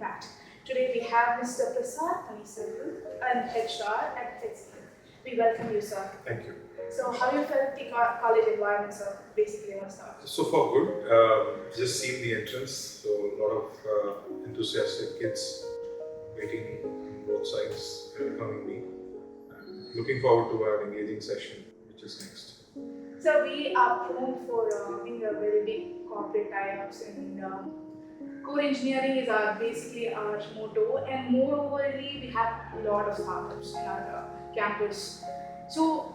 impact. Today we have Mr. Prasath P, an HR at SHRM. We welcome you, sir. Thank you. So, how you felt the college environment, sir? Basically, I want to start. So far good. Just seen the entrance, so a lot of enthusiastic kids waiting on both sides, welcoming me. And looking forward to our engaging session, which is next. So, we are known for being a very big corporate tie-ups, and core engineering is basically our motto. And moreover, we have a lot of startups in our campus. So,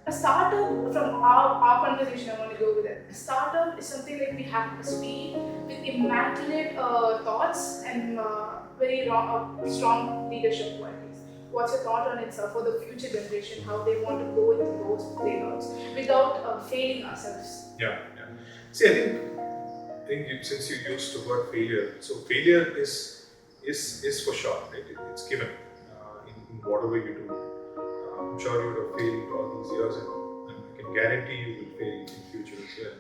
a startup, from our conversation, I want to go with it. A startup is something like we have to speak with immaculate thoughts and very strong leadership qualities. What's your thought on it, sir, for the future generation, how they want to go into those playgrounds without failing ourselves? Yeah. See, I think since you used the word failure, so failure is for sure, right? It's given in whatever you do. I'm sure you would have failed all these years, and I can guarantee you will fail in future as well.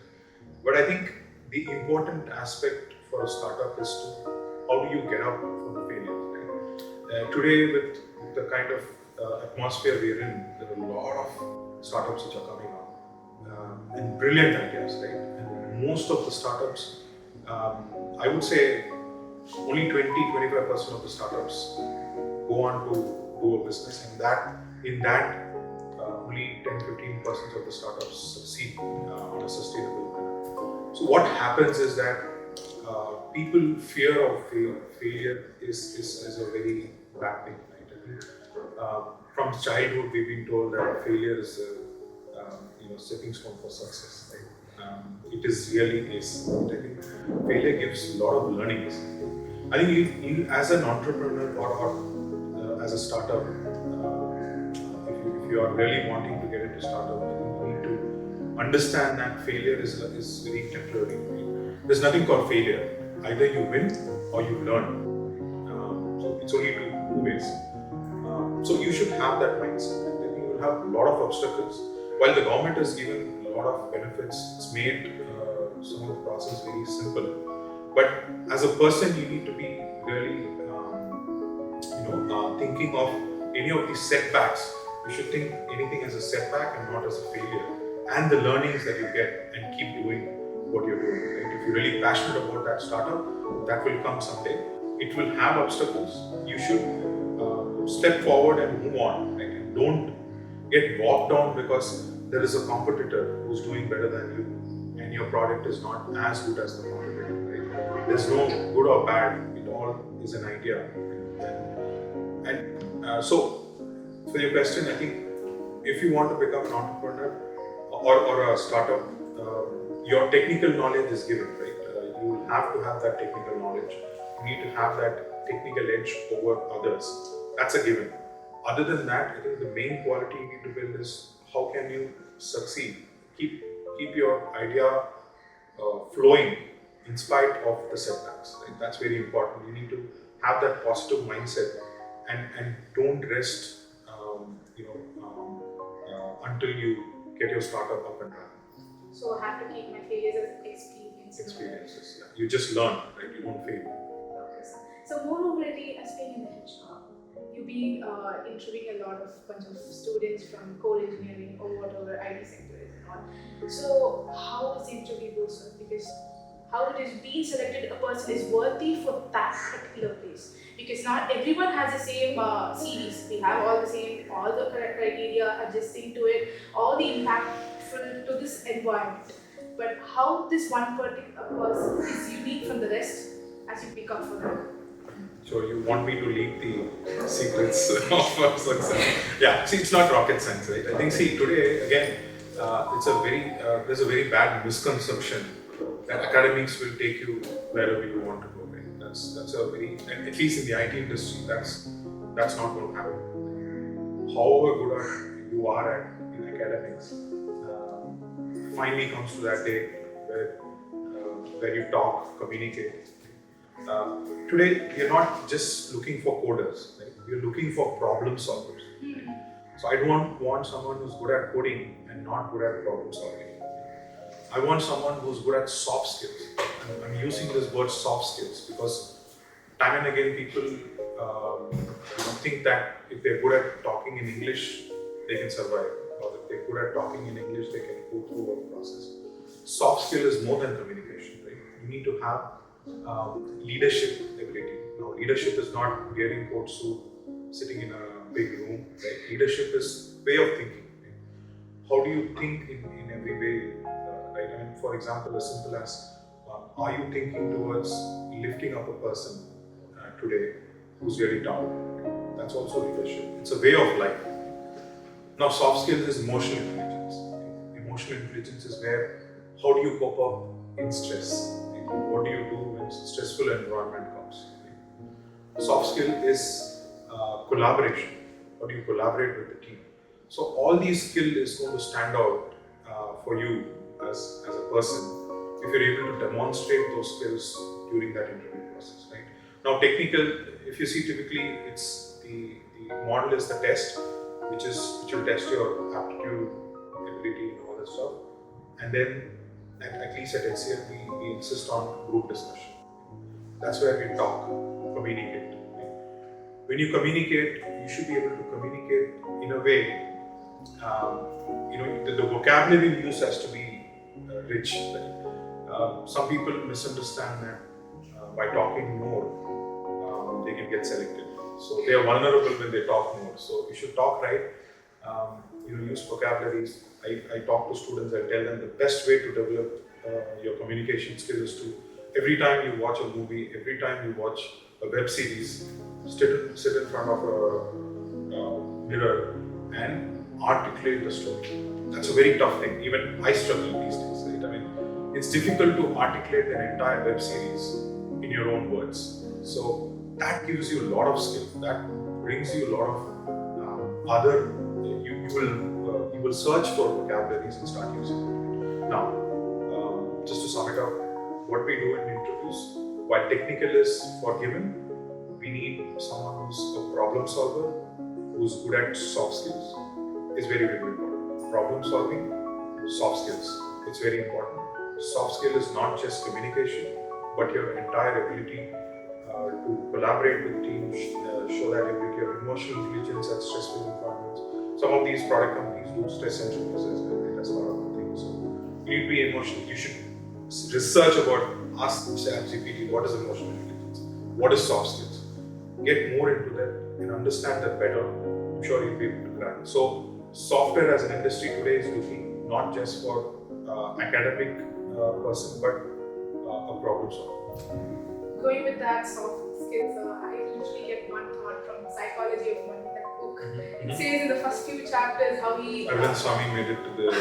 But I think the important aspect for a startup is to how do you get up from the failure. Right? Today, with the kind of atmosphere we're in, there are a lot of startups which are coming up and brilliant ideas, right? And most of the startups, I would say, only 20-25% of the startups go on to do a business, and in that, only 10-15% of the startups succeed on a sustainable manner. So what happens is that people fear of failure is a very bad thing, right? I think from childhood we've been told that failure is a stepping stone for success, right? It really is. I think failure gives a lot of learnings. I think you as an entrepreneur or as a startup, if you are really wanting to get into startup, you need to understand that failure is very temporary. Right? There's nothing called failure. Either you win or you learn. So it's only two ways. So you should have that mindset. Then you will have a lot of obstacles. While the government has given a lot of benefits, it's made some of the process very simple. But as a person, you need to be really, thinking of any of these setbacks. You should think anything as a setback and not as a failure. And the learnings that you get, and keep doing what you're doing. Right? If you're really passionate about that startup, that will come someday. It will have obstacles. You should step forward and move on. Right? And don't get bogged down because there is a competitor who's doing better than you, and your product is not as good as the competitor. Right? There's no good or bad. It all is an idea. And so, for your question, I think if you want to become an entrepreneur or a startup, your technical knowledge is given, right? You will have to have that technical knowledge. You need to have that technical edge over others. That's a given. Other than that, I think the main quality you need to build is how can you succeed? Keep your idea flowing in spite of the setbacks. Right? That's very important. You need to have that positive mindset and don't rest until you get your startup up and running. So I have to keep my failures as experiences. Yeah. You just learn, right? You don't fail. Okay, sir. So moreover, as being in the HR, you be interviewing a lot of bunch of students from core engineering or whatever IT sector is and all. So how does the interview go, sir? Because how it is being selected, a person is worthy for that particular place. Because not everyone has the same CVs. We have all the criteria adjusting to it, all the impactful to this environment. But how this one particular person is unique from the rest as you pick up for them. So you want me to leak the secrets of our success? Yeah, see, it's not rocket science, right? I think, today, again, there's a very bad misconception that academics will take you wherever you want to go, right? That's a very, and at least in the IT industry, that's not going to happen. However good you are in academics, finally comes to that day where you talk, communicate. Today, we are not just looking for coders, right? We are looking for problem solvers. So I don't want someone who's good at coding and not good at problem solving. I want someone who's good at soft skills. I'm using this word soft skills because time and again people think that if they're good at talking in English, they can survive, or if they're good at talking in English, they can go through a process. Soft skill is more than communication, right? You need to have leadership ability. Now, leadership is not wearing coat suit, sitting in a big room, right? Leadership is way of thinking. Right? How do you think in every way, right? I mean, for example, as simple as are you thinking towards lifting up a person today who's really down? That's also leadership. It's a way of life. Now, soft skills is emotional intelligence. Emotional intelligence is where how do you cope up in stress? What do you do when stressful environment comes? Soft skill is collaboration. How do you collaborate with the team? So all these skills is going to stand out for you as a person if you're able to demonstrate those skills during that interview process, right? Now, technical, if you see, typically it's the model is the test, which will test your aptitude, ability, and all that stuff. And then, at least at HCL, we insist on group discussion. That's where we talk, communicate. Right? When you communicate, you should be able to communicate in a way. The vocabulary we use has to be rich. Right? Some people misunderstand that by talking more, they can get selected. So they are vulnerable when they talk more. So you should talk right. Use vocabularies. I talk to students. I tell them the best way to develop your communication skills is to every time you watch a movie, every time you watch a web series, sit in front of a mirror and articulate the story. That's a very tough thing. Even I struggle these days. Right? I mean, it's difficult to articulate an entire web series in your own words. So that gives you a lot of skill. That brings you a lot of other. You will search for vocabularies and start using it. Now, just to sum it up, what we do in interviews, while technical is forgiven, we need someone who's a problem solver, who's good at soft skills. It's very, very important. Problem solving, soft skills. It's very important. Soft skill is not just communication, but your entire ability to collaborate with teams, show that ability of emotional intelligence at stressful environments. Some of these product companies do stress entry assessment as part of the thing. So you need to be emotional. You should research about, ask SHRM-SCP, what is emotional intelligence? What is soft skills? Get more into that and understand that better. I'm sure you'll be able to grab it. So software as an industry today is looking not just for academic person, but a problem solver. Going with that soft skills, I usually get one thought from Psychology of Money, that book. It says in the first few chapters how he... When Swami made it to the...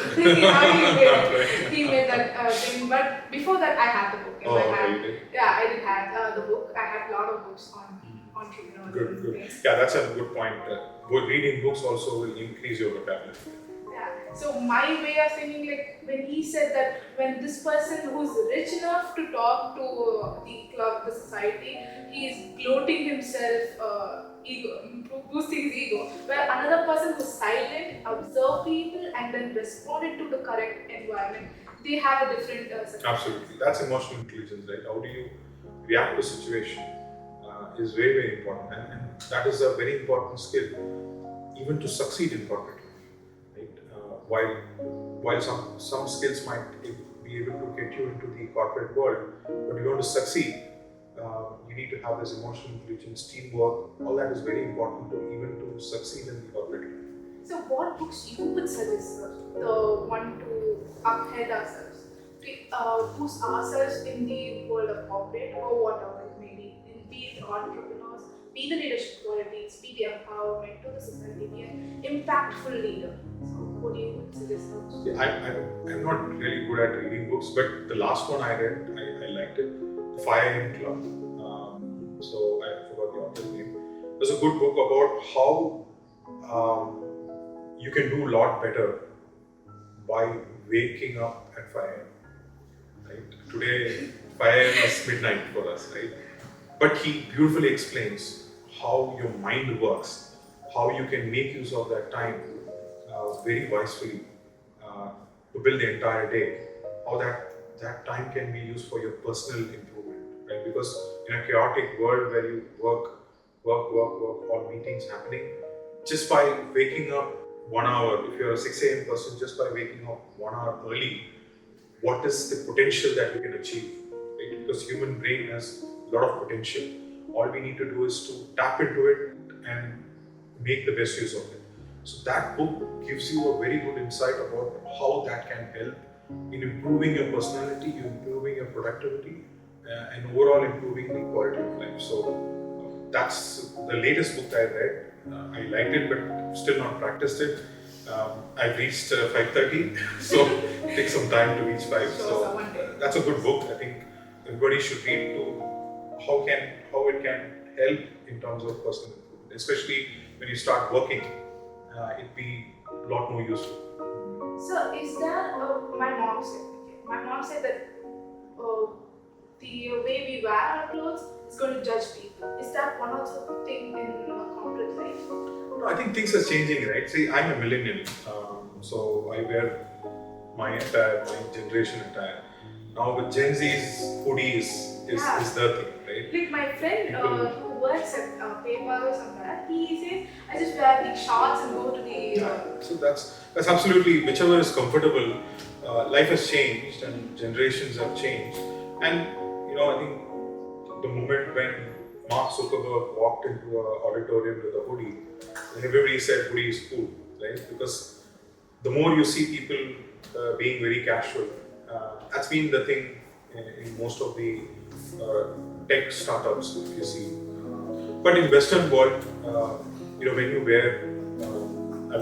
he made that thing, but before that I had the book. Oh, okay, you did? Yeah, I did have the book. I have a lot of books on entrepreneurs. Good. Yeah, that's a good point. Reading books also will increase your vocabulary. Yeah. So my way of thinking, like when he said that when this person who's rich enough to talk to the club, the society, he is gloating himself, boosting his ego. Where another person who's silent, observe people, and then responded to the correct environment, they have a different. Absolutely, that's emotional intelligence, right? How do you react to a situation is very, very important, and that is a very important skill, even to succeed in corporate. While some skills might be able to get you into the corporate world, but you want to succeed, you need to have this emotional intelligence, teamwork. All that is very important to even to succeed in the corporate world. So, what books you would suggest, sir? The one to uphead ourselves, to boost ourselves in the world of corporate or whatever it may be, be it entrepreneurs, be the leadership qualities, be the empowerment to the society, be an impactful leader. So, what do you suggest? I'm not really good at reading books, but the last one I read, I liked it, The 5 AM Club. So I forgot the author's name. It was a good book about how you can do a lot better by waking up at 5 AM. Right? Today, 5 AM is midnight for us, right? But he beautifully explains how your mind works, how you can make use of that time very wisely to build the entire day, how that time can be used for your personal improvement. right? Because in a chaotic world where you work, all meetings happening, just by waking up 1 hour, if you're a 6 a.m. person, just by waking up 1 hour early, what is the potential that we can achieve, right? Because human brain has a lot of potential. All we need to do is to tap into it and make the best use of it. So that book gives you a very good insight about how that can help in improving your personality, improving your productivity, and overall improving the quality of life. So that's the latest book I read. I liked it, but still not practiced it. I've reached 5:30, so it takes some time to reach 5. So that's a good book. I think everybody should read to how it can help in terms of personal improvement, especially when you start working. It'd be a lot more useful. So is there, my mom said that the way we wear our clothes is going to judge people. Is that one also thing in corporate life? No, I think things are changing, right? See, I'm a millennial, so I wear my generation attire. Now with Gen Z's, hoodies is the thing, right? Like my friend who works at PayPal or somewhere, he says, I just wear the shorts and go to the... So that's absolutely, whichever is comfortable. Life has changed and generations have changed. And I think the moment when Mark Zuckerberg walked into an auditorium with a hoodie, everybody said hoodie is cool, right? Because the more you see people being very casual, that's been the thing in most of the tech startups, if you see. But in Western world, when you wear, I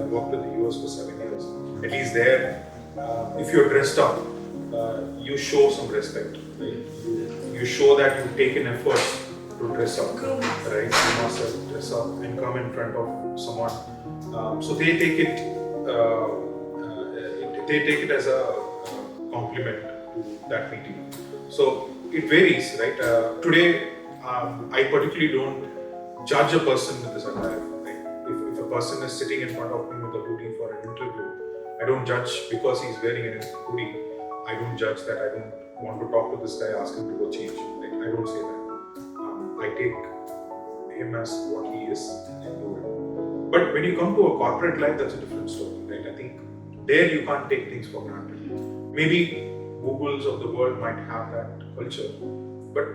worked in the US for 7 years. At least there, if you're dressed up, you show some respect, right? You show that you take an effort to dress up, right? You must dress up and come in front of someone. So they take it as a compliment to that meeting. So it varies, right? Today, I particularly don't judge a person with this attire. Right? If a person is sitting in front of me with a hoodie for an interview, I don't judge because he's wearing a hoodie. I don't judge that. I don't want to talk to this guy, ask him to go change. Right? I don't say that. I take him as what he is and do it. But when you come to a corporate life, that's a different story, right? I think there you can't take things for granted. Maybe Googles of the world might have that culture, but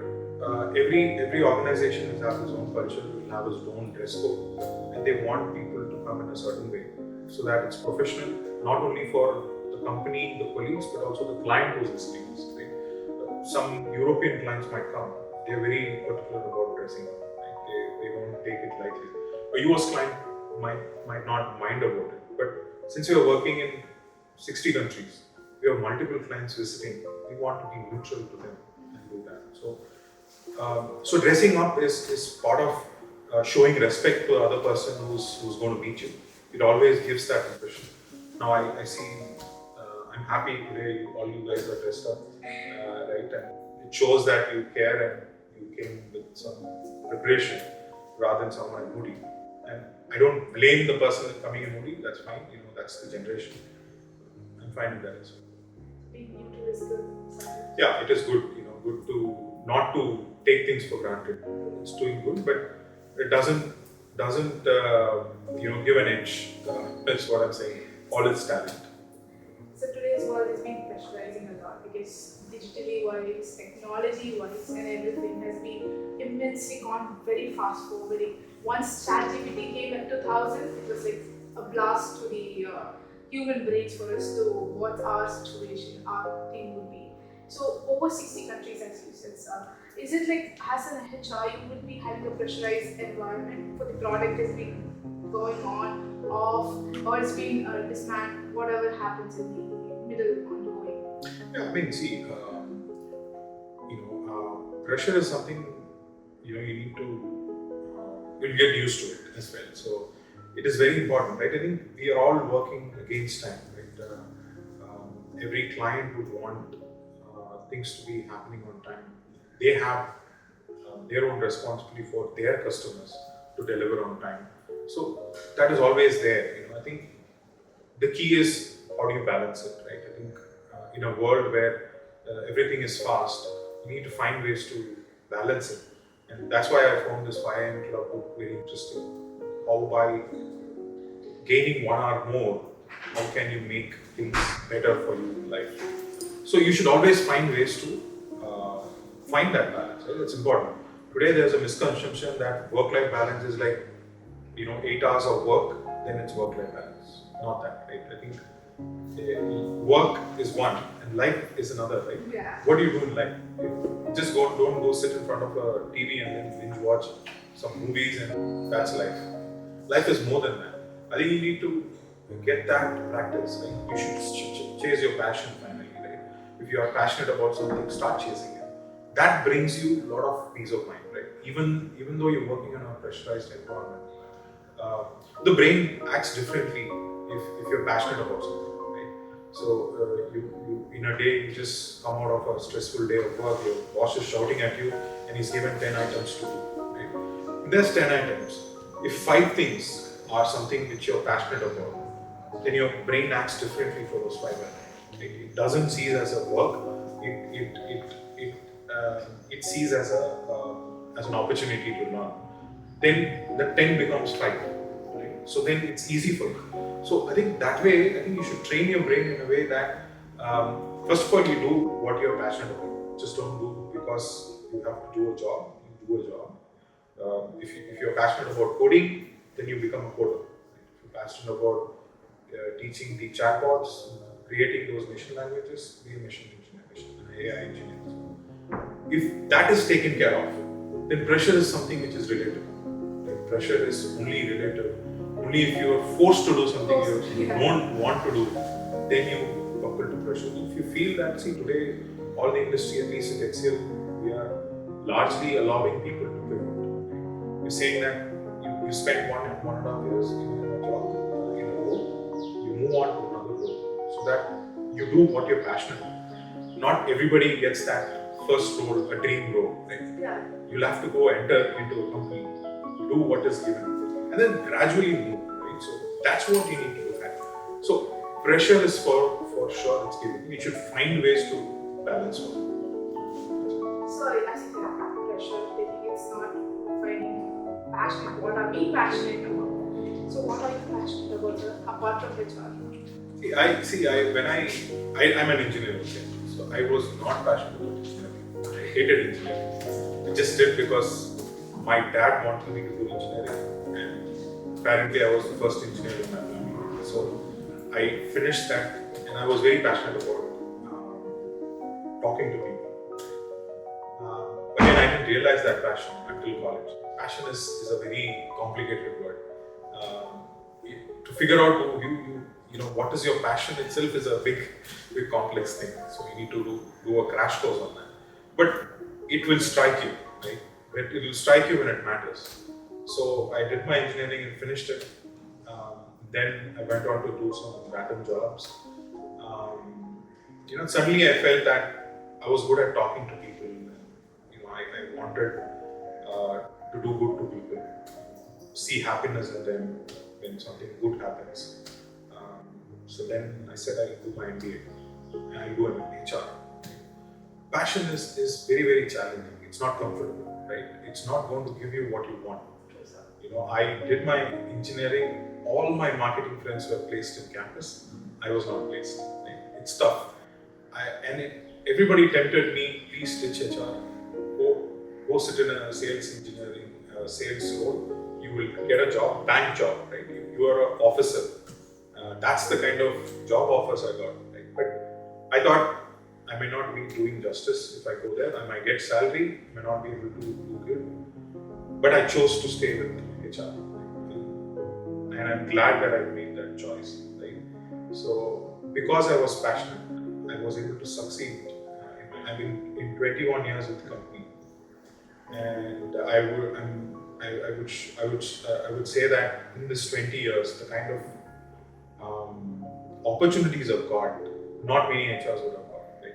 every organization has its own culture, will have its own dress code, and they want people to come in a certain way so that it's professional, not only for the company, the colleagues, but also the client who's listening. Right? Some European clients might come, they're very particular about dressing up. Right? They won't take it lightly. A US client might not mind about it, but since you're working in 60 countries, we have multiple clients visiting, we want to be neutral to them and do that. So dressing up is part of showing respect to the other person who's going to meet you. It always gives that impression. Now I see, I'm happy today all you guys are dressed up, right? And it shows that you care and you came with some preparation rather than someone in hoodie. And I don't blame the person coming in hoodie, that's fine, that's the generation. I'm fine with that as well. Being neutral is good. Yeah, it is good, good to not to take things for granted. It's doing good, but it doesn't give an inch. That's what I'm saying. All its talent. So today's world has been pressurizing a lot because digitally wise, technology wise, and everything has been immensely gone very fast forwarding. Once ChatGPT came in 2000, it was like a blast to the human brains for us to what our situation, our thing would be. So over 60 countries, as you said, sir. Is it like as an HR, you would be having a pressurized environment for the product has been going on, off, or it's been dismantled, whatever happens in the middle ongoing? Yeah, I mean, see, pressure is something you need to you'll get used to it as well. So it is very important, right? I think we are all working against time, right? Every client would want things to be happening on time. They have their own responsibility for their customers to deliver on time. So that is always there. I think the key is how do you balance it, right? I think in a world where everything is fast, You need to find ways to balance it. And that's why I found this 5 AM club book very interesting. How by gaining 1 hour more, how can you make things better for you in life? So you should always find ways to find that balance. Right? It's important. Today there's a misconception that work-life balance is like 8 hours of work, then it's work-life balance. Not that, right? I think work is one and life is another, right? Yeah. What do you do in life? You just don't go sit in front of a TV and then binge watch some movies and that's life. Life is more than that. I think you need to get that practice. Like you should chase your passion finally. Right? If you are passionate about something, start chasing it. That brings you a lot of peace of mind, right? Even though you're working in a pressurized environment, the brain acts differently if you're passionate about something, right? So you in a day you just come out of a stressful day of work, your boss is shouting at you and he's given 10 items to do, right? There's 10 items. If 5 things are something which you're passionate about, then your brain acts differently for those 5 items. It doesn't see it as a work. It sees as an opportunity to learn. Then the 10 becomes 5. Right? So then it's easy for you. So I think that way, I think you should train your brain in a way that first of all you do what you're passionate about. Just don't do because you have to do a job. You do a job. If you're passionate about coding, then you become a coder. If you're passionate about teaching the chatbots, creating those machine languages, be a machine engineer, an AI engineer. If that is taken care of, then pressure is something which is relative. Like pressure is only relative. Only if you are forced to do something you don't want to do, then you buckle to pressure. If you feel that, see today, all the industry, at least in Excel, we are largely allowing people to pivot. We're saying that you spend 1.5 years in a job, in a role, you move on to another role, so that you do what you're passionate about. Not everybody gets that first role, a dream role. Right? Yeah. You'll have to go enter into a company, do what is given, and then gradually move. Right? So that's what you need to look at. So pressure is for sure it's given. You should find ways to balance it. Sorry, as you said, pressure, I think it's not finding passionate. What are we passionate about? So what are you passionate about apart from HR? I'm an engineer, okay? So I was not passionate about engineering. I hated engineering. I just did because my dad wanted me to do engineering, and apparently I was the first engineer in my family. So I finished that, and I was very passionate about talking to people. But then I didn't realize that passion until college. Passion is a very complicated word. To figure out what is your passion itself is a big complex thing. So you need to do a crash course on that. But it will strike you, right? It will strike you when it matters. So I did my engineering and finished it. Then I went on to do some random jobs. Suddenly I felt that I was good at talking to people. And, I wanted to do good to people, see happiness in them when something good happens. So then I said I'll do my MBA and I'll do an HR. Passion is very, very challenging. It's not comfortable, right? It's not going to give you what you want. I did my engineering, all my marketing friends were placed in campus. I was not placed. Right? It's tough. Everybody tempted me, please ditch HR. Go sit in a sales engineering, sales role. You will get a job, bank job, right? You are an officer. That's the kind of job offers I got. Right? But I thought I may not be doing justice if I go there. I might get salary, may not be able to do good. But I chose to stay with HR. And I'm glad that I made that choice. Right? So because I was passionate, I was able to succeed. I've been in 21 years with the company. And I would say that in this 20 years, the kind of opportunities I've got, not many HRs would have got. Right?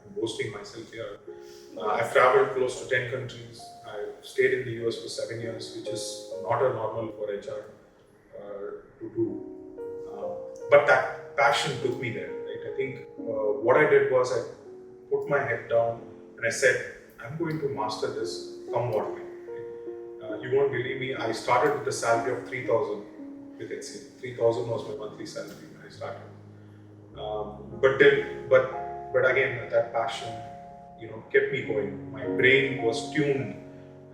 I'm boasting myself here. I've traveled close to 10 countries. I've stayed in the US for 7 years, which is not a normal for HR to do. But that passion took me there. Right? I think what I did was I put my head down, and I said, I'm going to master this come what may. You won't believe me, I started with a salary of 3,000 with HCL. 3,000 was my monthly salary when I started. But again, that passion, kept me going. My brain was tuned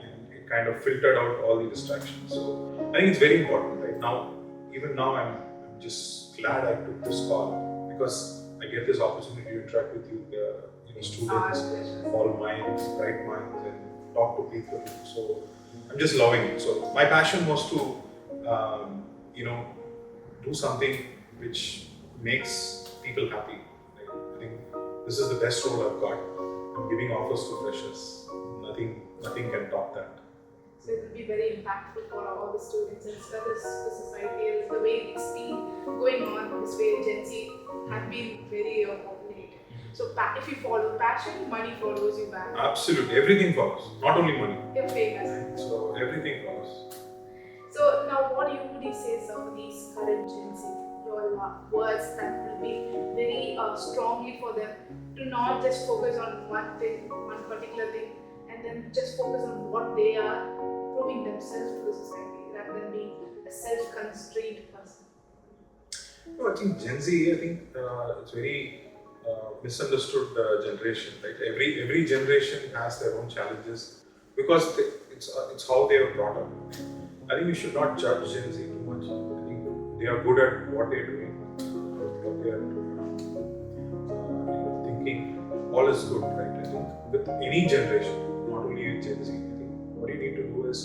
and it kind of filtered out all the distractions. So I think it's very important right now. Even now, I'm just glad I took this call because I get this opportunity to interact with you, students, all minds, bright minds, and talk to people. So I'm just loving it. So my passion was to, do something which makes people happy. Right? I think this is the best role I've got. I'm giving offers to freshers. Nothing can top that. So it will be very impactful for all the students as well as the society. Is the way it's been going on this way, Gen Z have been very populated. So if you follow passion, money follows you back. Absolutely, everything follows. Not only money. You're famous. So everything follows. So now, what would you say some of these current Gen Z, your words that will be very strongly for them to not just focus on one thing, one particular thing, and then just focus on what they are proving themselves to the society rather than being a self-constrained person? No, I think Gen Z, it's very misunderstood generation, right? Every generation has their own challenges because it's how they are brought up. I think we should not judge Gen Z too much. I think they are good at what they're doing, what they are thinking. All is good, right? I think with any generation, not only with Gen Z, I think what you need to do is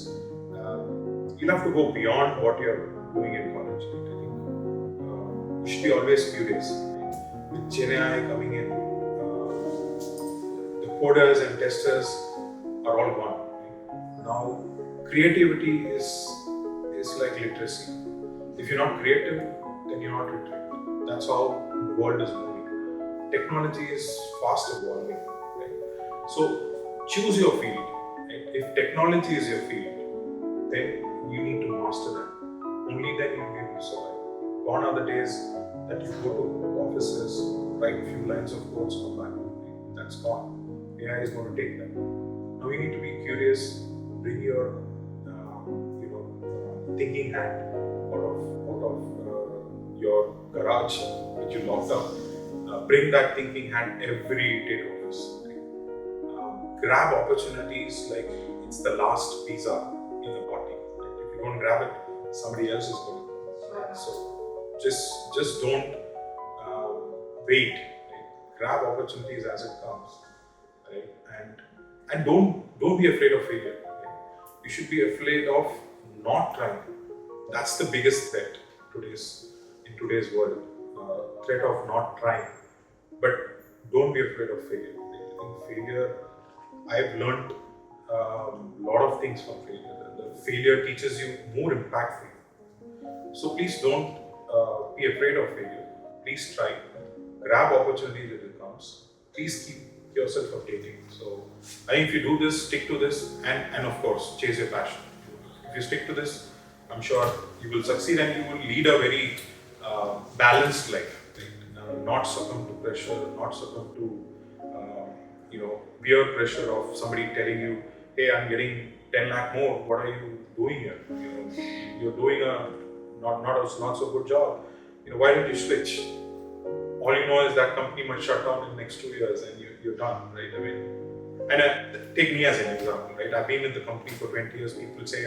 you'll have to go beyond what you're doing in college. Right? I think you should be always curious. Right? With Chennai coming in, the coders and testers are all gone. Right? Now, creativity is like literacy. If you're not creative, then you're not literate. That's how the world is moving. Technology is fast evolving. Right? So choose your field. Right? If technology is your field, then you need to master that. Only then you'll be able to survive. Gone are the days that you go to offices, write a few lines of codes, come back. Right? That's gone. AI is going to take that. Now you need to be curious, bring your thinking hat out of your garage which you locked up. Bring that thinking hat every day to office. Right? Grab opportunities like it's the last pizza in the party. Right? If you don't grab it, somebody else is going to. Right? So just don't wait. Right? Grab opportunities as it comes. Right? And don't be afraid of failure. Right? You should be afraid of not trying. That's the biggest threat in today's world. Threat of not trying. But don't be afraid of failure. I think failure, I've learned a lot of things from failure. The failure teaches you more impactfully. So please don't be afraid of failure. Please try. Grab opportunities as it comes. Please keep yourself updating. So I think if you do this, stick to this, and of course, chase your passion. If you stick to this, I'm sure you will succeed and you will lead a very balanced life. Right? Not succumb to pressure, not succumb to peer pressure of somebody telling you, "Hey, I'm getting 10 lakh more. What are you doing here? You're doing a not so good job. Why don't you switch?" All you know is that company might shut down in the next 2 years and you're done, right? I mean, and take me as an example, right? I've been in the company for 20 years. People say,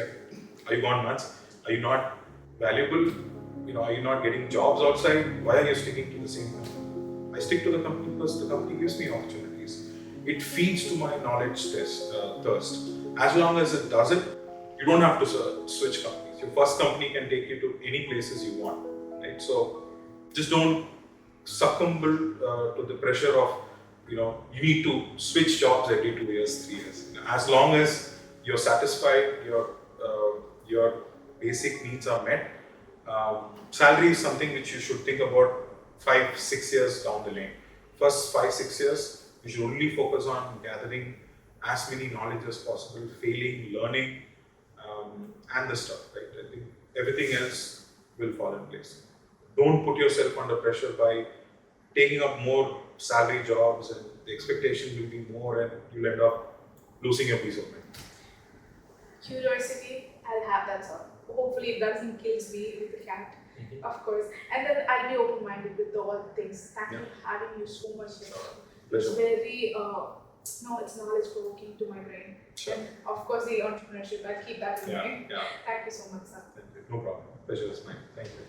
"Are you gone nuts? Are you not valuable? Are you not getting jobs outside? Why are you sticking to the same company?" I stick to the company because the company gives me opportunities. It feeds to my knowledge thirst. As long as it does it, you don't have to switch companies. Your first company can take you to any places you want, right? So just don't succumb to the pressure of, you need to switch jobs every 2 years, 3 years. As long as you're satisfied, your basic needs are met, salary is something which you should think about 5-6 years down the lane. First 5-6 years, you should only focus on gathering as many knowledge as possible, failing, learning, and the stuff, right? I think everything else will fall in place. Don't put yourself under pressure by taking up more salary jobs, and the expectation will be more, and you'll end up losing your peace of mind. Curiosity, I'll have that sort. Hopefully, it doesn't kill me with the cat, Mhm. of course. And then I'll be open-minded with all things. Thank you Yeah. for having you so much here. It's Pleasure. very, no, it's knowledge-provoking to my brain. Sure. And of course, the entrepreneurship, I'll keep that in mind. Yeah. Thank you so much, sir. Thank you. No problem. Pleasure is mine. Thank you.